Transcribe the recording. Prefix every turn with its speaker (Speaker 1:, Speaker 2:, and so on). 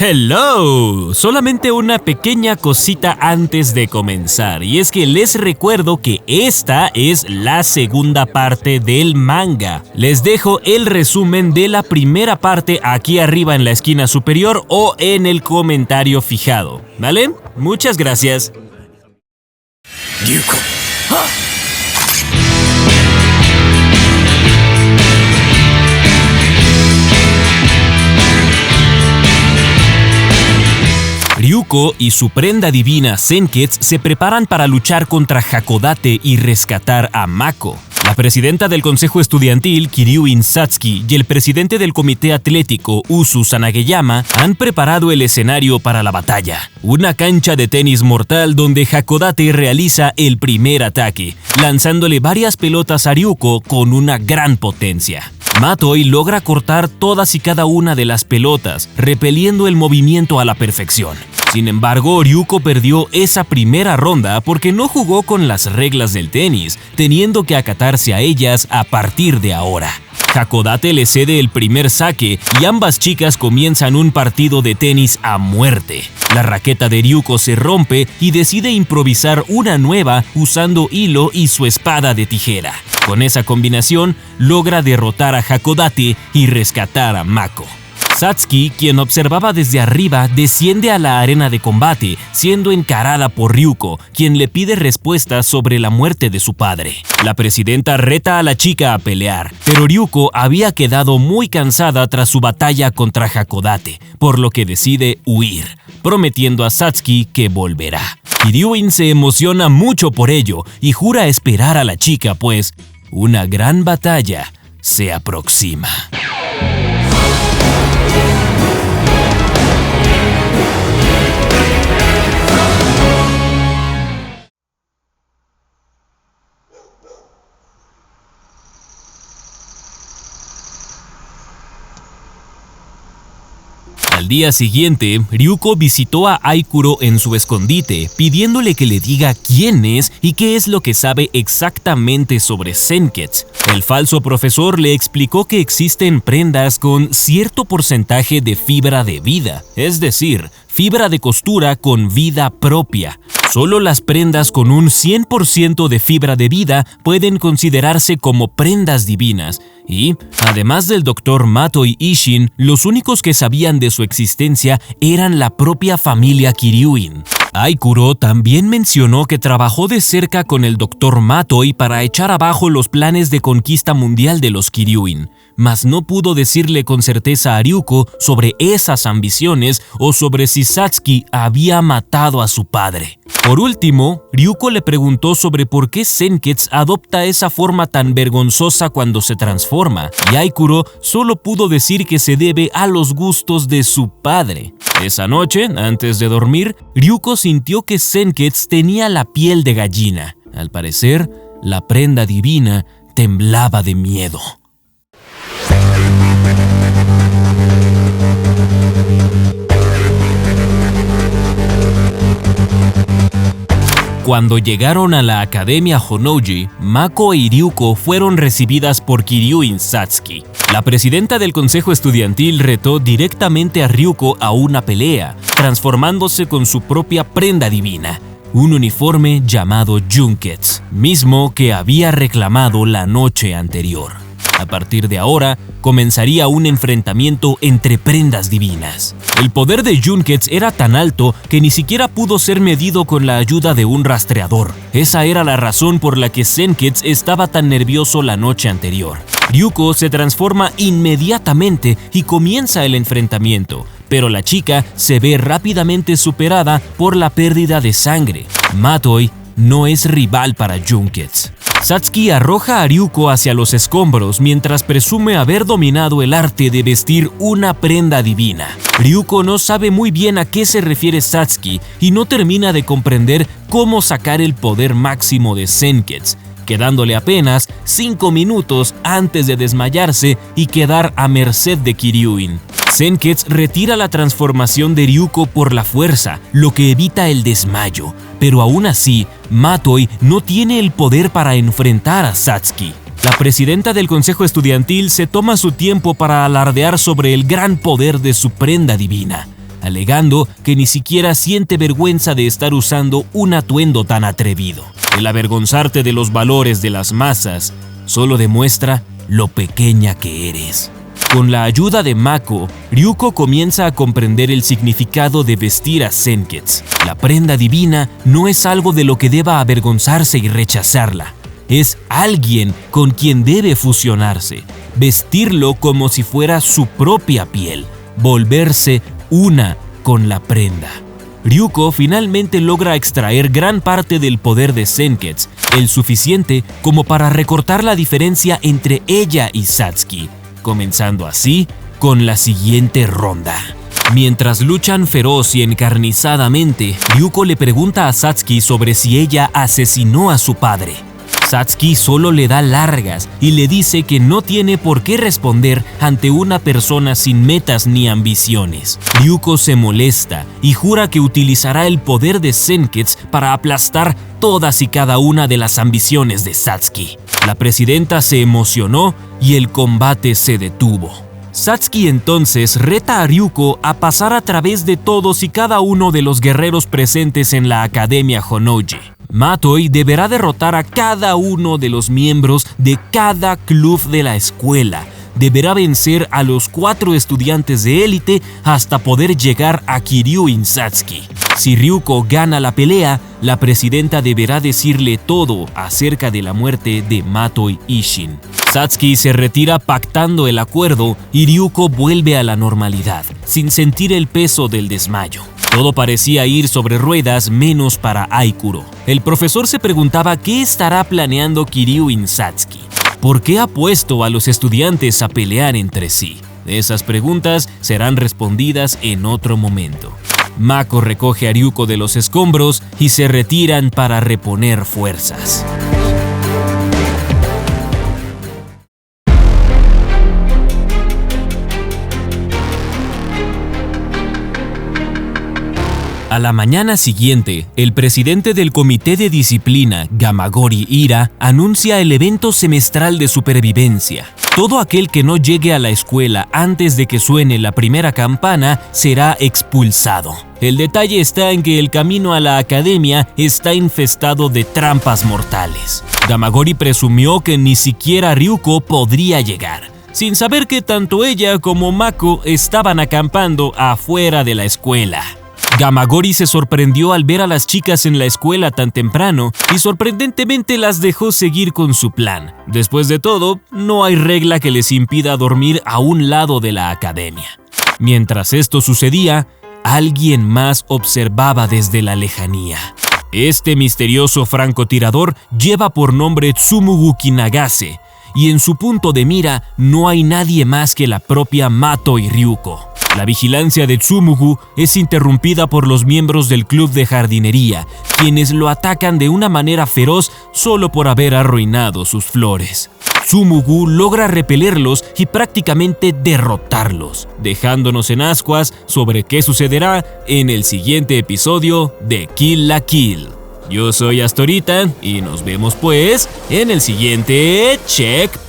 Speaker 1: ¡Hello! Solamente una pequeña cosita antes de comenzar, y es que les recuerdo que esta es la segunda parte del manga. Les dejo el resumen de la primera parte aquí arriba en la esquina superior o en el comentario fijado, ¿vale? Muchas gracias.
Speaker 2: Ryuko. ¡Ah!
Speaker 1: Ryuko y su prenda divina Senketsu se preparan para luchar contra Hakodate y rescatar a Mako. La presidenta del consejo estudiantil, Kiryuin Satsuki, y el presidente del comité atlético, Usu Sanageyama, han preparado el escenario para la batalla. Una cancha de tenis mortal donde Hakodate realiza el primer ataque, lanzándole varias pelotas a Ryuko con una gran potencia. Matoi logra cortar todas y cada una de las pelotas, repeliendo el movimiento a la perfección. Sin embargo, Ryuko perdió esa primera ronda porque no jugó con las reglas del tenis, teniendo que acatarse a ellas a partir de ahora. Hakodate le cede el primer saque y ambas chicas comienzan un partido de tenis a muerte. La raqueta de Ryuko se rompe y decide improvisar una nueva usando hilo y su espada de tijera. Con esa combinación, logra derrotar a Hakodate y rescatar a Mako. Satsuki, quien observaba desde arriba, desciende a la arena de combate, siendo encarada por Ryuko, quien le pide respuestas sobre la muerte de su padre. La presidenta reta a la chica a pelear, pero Ryuko había quedado muy cansada tras su batalla contra Hakodate, por lo que decide huir, prometiendo a Satsuki que volverá. Kiryuin se emociona mucho por ello y jura esperar a la chica, pues una gran batalla se aproxima. Al día siguiente, Ryuko visitó a Aikuro en su escondite, pidiéndole que le diga quién es y qué es lo que sabe exactamente sobre Senketsu. El falso profesor le explicó que existen prendas con cierto porcentaje de fibra de vida, es decir, fibra de costura con vida propia. Solo las prendas con un 100% de fibra de vida pueden considerarse como prendas divinas y, además del Dr. Mato y Isshin, los únicos que sabían de su existencia eran la propia familia Kiryuin. Aikuro también mencionó que trabajó de cerca con el Dr. Matoi para echar abajo los planes de conquista mundial de los Kiryuin, mas no pudo decirle con certeza a Ryuko sobre esas ambiciones o sobre si Satsuki había matado a su padre. Por último, Ryuko le preguntó sobre por qué Senketsu adopta esa forma tan vergonzosa cuando se transforma, y Aikuro solo pudo decir que se debe a los gustos de su padre. Esa noche, antes de dormir, Ryuko sintió que Senketsu tenía la piel de gallina. Al parecer, la prenda divina temblaba de miedo. Cuando llegaron a la Academia Honnouji, Mako y Ryuko fueron recibidas por Kiryuin Satsuki. La presidenta del consejo estudiantil retó directamente a Ryuko a una pelea, transformándose con su propia prenda divina, un uniforme llamado Junketsu, mismo que había reclamado la noche anterior. A partir de ahora, comenzaría un enfrentamiento entre prendas divinas. El poder de Junketsu era tan alto que ni siquiera pudo ser medido con la ayuda de un rastreador. Esa era la razón por la que Senketsu estaba tan nervioso la noche anterior. Ryuko se transforma inmediatamente y comienza el enfrentamiento, pero la chica se ve rápidamente superada por la pérdida de sangre. Matoi no es rival para Junketsu. Satsuki arroja a Ryuko hacia los escombros mientras presume haber dominado el arte de vestir una prenda divina. Ryuko no sabe muy bien a qué se refiere Satsuki y no termina de comprender cómo sacar el poder máximo de Senketsu, quedándole apenas 5 minutos antes de desmayarse y quedar a merced de Kiryuin. Senketsu retira la transformación de Ryuko por la fuerza, lo que evita el desmayo, pero aún así, Matoi no tiene el poder para enfrentar a Satsuki. La presidenta del consejo estudiantil se toma su tiempo para alardear sobre el gran poder de su prenda divina. alegando que ni siquiera siente vergüenza de estar usando un atuendo tan atrevido. El avergonzarte de los valores de las masas solo demuestra lo pequeña que eres. Con la ayuda de Mako, Ryuko comienza a comprender el significado de vestir a Senketsu. La prenda divina no es algo de lo que deba avergonzarse y rechazarla. Es alguien con quien debe fusionarse, vestirlo como si fuera su propia piel, volverse una con la prenda. Ryuko finalmente logra extraer gran parte del poder de Senketsu, el suficiente como para recortar la diferencia entre ella y Satsuki, comenzando así con la siguiente ronda. Mientras luchan feroz y encarnizadamente, Ryuko le pregunta a Satsuki sobre si ella asesinó a su padre. Satsuki solo le da largas y le dice que no tiene por qué responder ante una persona sin metas ni ambiciones. Ryuko se molesta y jura que utilizará el poder de Senketsu para aplastar todas y cada una de las ambiciones de Satsuki. La presidenta se emocionó y el combate se detuvo. Satsuki entonces reta a Ryuko a pasar a través de todos y cada uno de los guerreros presentes en la Academia Honnouji. Matoi deberá derrotar a cada uno de los miembros de cada club de la escuela. Deberá vencer a los 4 estudiantes de élite hasta poder llegar a Kiryuin Satsuki. Si Ryuko gana la pelea, la presidenta deberá decirle todo acerca de la muerte de Matoi Isshin. Satsuki se retira pactando el acuerdo y Ryuko vuelve a la normalidad, sin sentir el peso del desmayo. Todo parecía ir sobre ruedas menos para Aikuro. El profesor se preguntaba qué estará planeando Kiryuin Satsuki. ¿Por qué ha puesto a los estudiantes a pelear entre sí? Esas preguntas serán respondidas en otro momento. Mako recoge a Ryuko de los escombros y se retiran para reponer fuerzas. A la mañana siguiente, el presidente del comité de disciplina, Gamagori Ira, anuncia el evento semestral de supervivencia. Todo aquel que no llegue a la escuela antes de que suene la primera campana será expulsado. El detalle está en que el camino a la academia está infestado de trampas mortales. Gamagori presumió que ni siquiera Ryuko podría llegar, sin saber que tanto ella como Mako estaban acampando afuera de la escuela. Gamagori se sorprendió al ver a las chicas en la escuela tan temprano y sorprendentemente las dejó seguir con su plan. Después de todo, no hay regla que les impida dormir a un lado de la academia. Mientras esto sucedía, alguien más observaba desde la lejanía. Este misterioso francotirador lleva por nombre Tsumugu Kinagase y en su punto de mira no hay nadie más que la propia Matoi Ryuko. La vigilancia de Tsumugu es interrumpida por los miembros del club de jardinería, quienes lo atacan de una manera feroz solo por haber arruinado sus flores. Tsumugu logra repelerlos y prácticamente derrotarlos, dejándonos en ascuas sobre qué sucederá en el siguiente episodio de Kill la Kill. Yo soy Astorita y nos vemos pues en el siguiente Checkpoint.